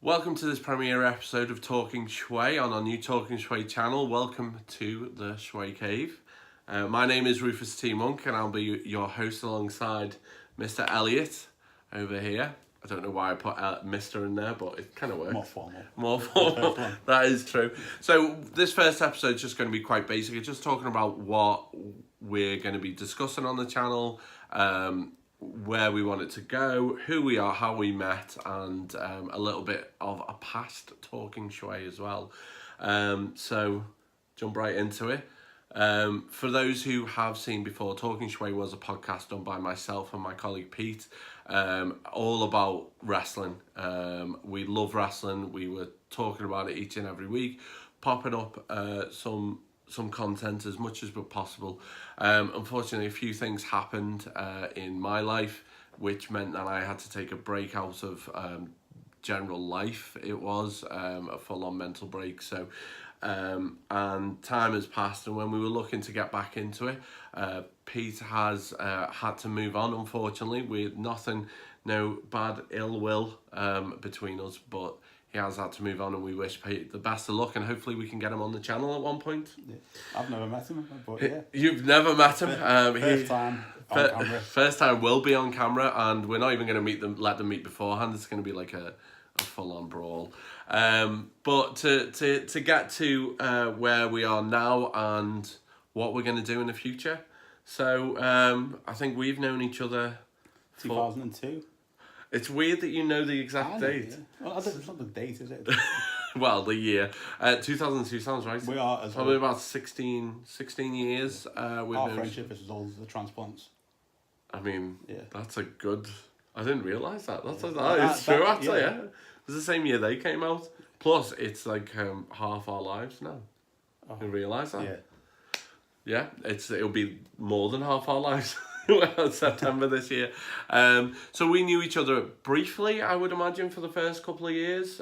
Welcome to this premiere episode of Talking Schway on our new Talking Schway channel. Welcome to the Schway Cave. My name is Rufus T. Monk and I'll be your host alongside Mr. Elliot over here. I don't know why I put Mr. in there, but it kind of works. More formal. That is true. So this first episode is just going to be quite basic. It's just talking about what we're going to be discussing on the channel, where we want it to go, who we are, how we met, and a little bit of a past Talking Schway as well. So jump right into it. For those who have seen before, Talking Schway was a podcast done by myself and my colleague Pete, all about wrestling. We love wrestling. We were talking about it each and every week, popping up some content as much as possible. Unfortunately, a few things happened in my life, which meant that I had to take a break out of general life. It was a full-on mental break. So, and time has passed, and when we were looking to get back into it, Pete has had to move on. Unfortunately, we had no bad ill will between us, but he has had to move on, and we wish Pete the best of luck, and hopefully we can get him on the channel at one point. Yeah. I've never met him, but yeah. You've never met him? First time on camera. First time will be on camera, and we're not even going to let them meet beforehand. It's going to be like a full-on brawl. But to get to where we are now and what we're going to do in the future. So I think we've known each other 2002. It's weird that you know the exact date. Yeah. Well, it's not the date, is it? Well, the year. 2002 sounds right. We are as probably about 16 years. Our friendship is as old as the transplants. I mean, yeah. That's a good... I didn't realise that. It's true, actually, yeah. It was the same year they came out. Plus, it's like half our lives now. Oh. You realise that? Yeah. Yeah, it'll be more than half our lives. September this year. So we knew each other briefly, I would imagine, for the first couple of years.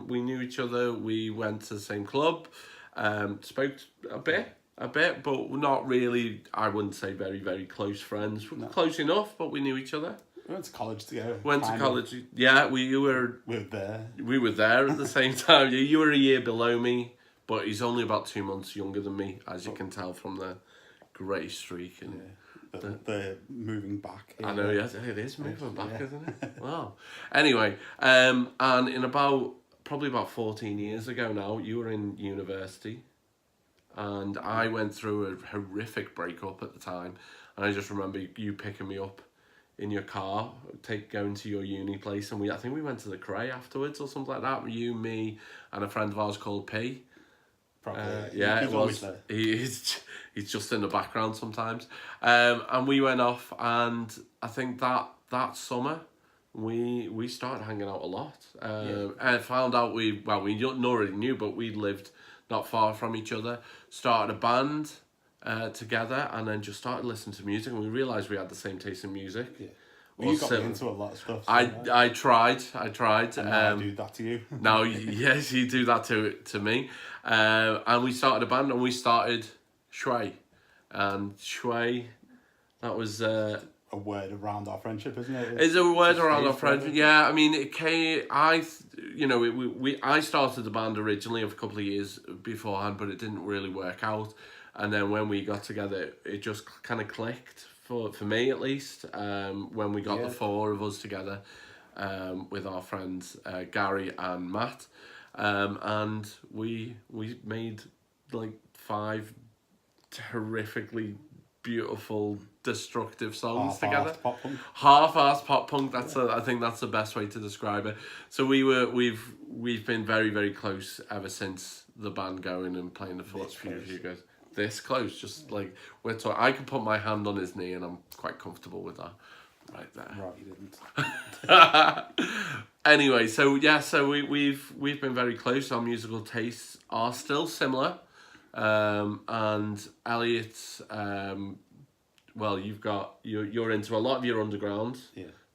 We knew each other. We went to the same club. Spoke a bit, but not really. I wouldn't say very, very close friends. No. Close enough, but we knew each other. We went to college together. Yeah, we were there. We were there at the same time. You were a year below me, but he's only about 2 months younger than me, as you can tell from the grey streak and. Yeah. The moving back. I know, yes, it is moving back, isn't it? Wow. Anyway, and in probably about 14 years ago now, you were in university, and I went through a horrific breakup at the time, and I just remember you picking me up in your car, going to your uni place, and I think we went to the Cray afterwards or something like that. You, me, and a friend of ours called P. Yeah, it was. He's just in the background sometimes. And we went off, and I think that summer we started hanging out a lot. And found out we already knew, but we lived not far from each other. Started a band together, and then just started listening to music, and we realised we had the same taste in music. Yeah. Well, you got me into a lot of stuff. So I tried. And now I do that to you. Now, yes, you do that to me. And we started a band, and we started Schway. And Schway, that was... a word around our friendship, isn't it? It's a word around our friendship. Yeah, I mean, it came... I started the band originally a couple of years beforehand, but it didn't really work out. And then when we got together, it just kind of clicked. For me at least, when we got the four of us together with our friends Gary and Matt, and we made like 5 horrifically beautiful, destructive songs together. Pop punk. Half-assed pop punk. I think that's the best way to describe it. So we've been very, very close ever since the band going and playing the first few guys. This close, just like we're talking. I can put my hand on his knee, and I'm quite comfortable with that, right there. Right, you didn't. Anyway, so we've been very close. Our musical tastes are still similar, and Elliot's. Well, you're into a lot of your underground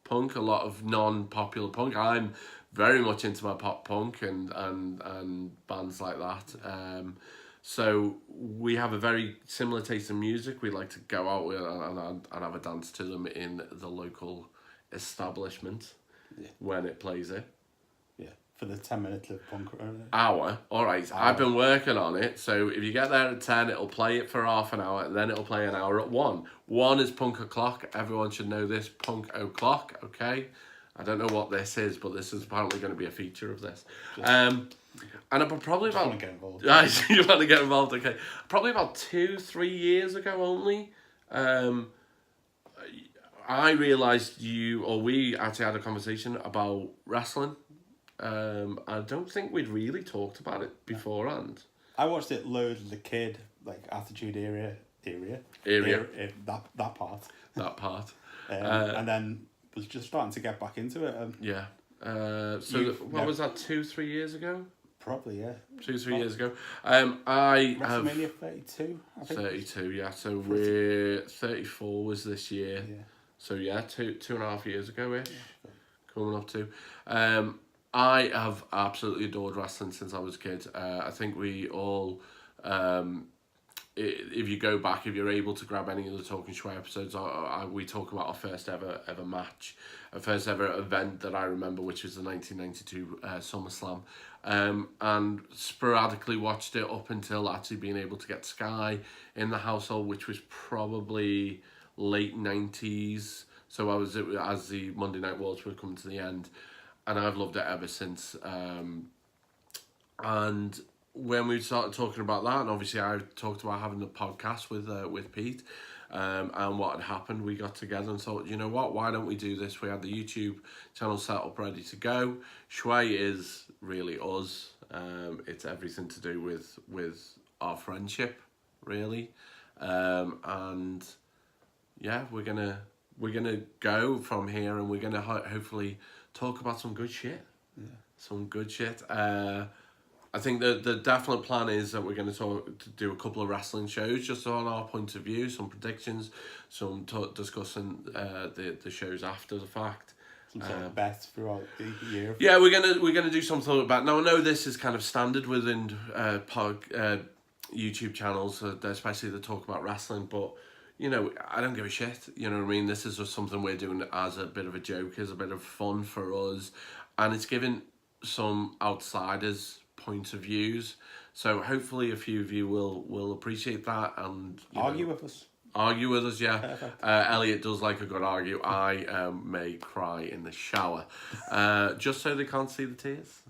punk, a lot of non-popular punk. I'm very much into my pop punk and bands like that. So we have a very similar taste in music. We like to go out and have a dance to them in the local establishment when it plays it. Yeah, for the 10 minutes of punk. Hour. All right. I've been working on it. So if you get there at 10, it'll play it for half an hour, and then it'll play an hour at 1. 1 is punk o'clock. Everyone should know this. Punk o'clock. Okay. I don't know what this is, but this is apparently going to be a feature of this. And I'm probably about. Want to get involved. You want to get involved? Okay. Probably about 2-3 years ago only. I realised we actually had a conversation about wrestling. I don't think we'd really talked about it beforehand. I watched it loads as a kid, like Attitude Era. That part. That part. And then was just starting to get back into it. Yeah. What was that, 2-3 years ago? Probably, yeah. 2-3 years ago. WrestleMania 32, I think. 32, yeah. So we're 34 was this year. Yeah. So yeah, 2.5 years ago-ish. Yeah. Coming up to. I have absolutely adored wrestling since I was a kid. I think we all, if you go back, if you're able to grab any of the Talking Schway episodes, we talk about our first ever match, our first ever event that I remember, which was the 1992 SummerSlam, and sporadically watched it up until actually being able to get Sky in the household, which was probably late 90s. So I was as the Monday Night Wars were coming to the end, and I've loved it ever since. And when we started talking about that, and obviously I talked about having the podcast with Pete, and what had happened, we got together and thought, you know what, why don't we do this? We had the YouTube channel set up, ready to go. Schway is really us. It's everything to do with our friendship, really, and yeah, we're gonna go from here, and we're gonna hopefully talk about some good shit. Yeah. Some good shit. I think the definite plan is that we're going to do a couple of wrestling shows just on our point of view, some predictions, some discussing the shows after the fact. Some sort of bets throughout the year. Yeah, we're gonna do something about. Now I know this is kind of standard within YouTube channels, especially that talk about wrestling, but you know, I don't give a shit. You know what I mean? This is just something we're doing as a bit of a joke, as a bit of fun for us, and it's giving some outsiders point of views. So hopefully a few of you will appreciate that and argue with us. Argue with us, yeah. Elliot does like a good argue. I may cry in the shower, just so they can't see the tears.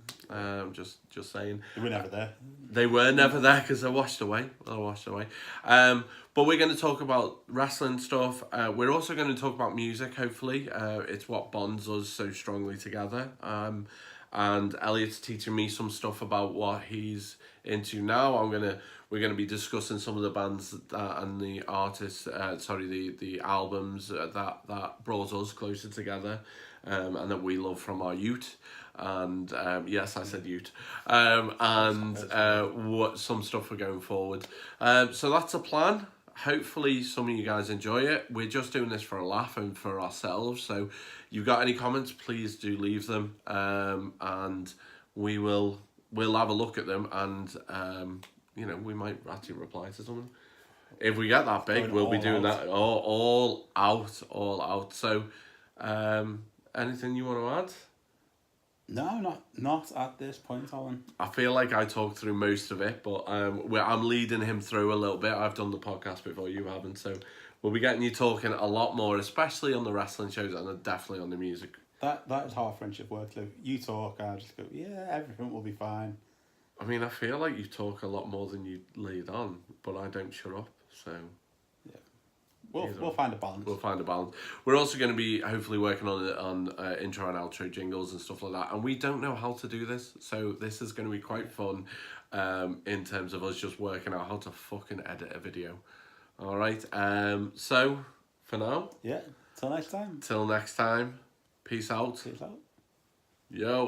Just saying. They were never there. They were never there because they're washed away. But we're going to talk about wrestling stuff. We're also going to talk about music. Hopefully, it's what bonds us so strongly together. And Elliot's teaching me some stuff about what he's into now. We're gonna be discussing some of the bands and the artists. The albums that brought us closer together, and that we love from our youth. And yes, I said youth. What some stuff we're going forward. So that's a plan. Hopefully some of you guys enjoy it. We're just doing this for a laugh and for ourselves. So you've got any comments, please do leave them. And we'll have a look at them, and we might actually reply to someone. If we get that big, we'll be doing that all out. So anything you want to add? No, not at this point, Alan. I feel like I talked through most of it, but I'm leading him through a little bit. I've done the podcast before, you haven't, so we'll be getting you talking a lot more, especially on the wrestling shows and definitely on the music. That is how our friendship works, Lou. You talk, I just go, yeah, everything will be fine. I mean, I feel like you talk a lot more than you lead on, but I don't shut up, so... We'll find a balance. We'll find a balance. We're also going to be hopefully working on intro and outro jingles and stuff like that. And we don't know how to do this, so this is going to be quite fun in terms of us just working out how to fucking edit a video. All right. So for now. Yeah. Till next time. Till next time. Peace out. Peace out. Yo.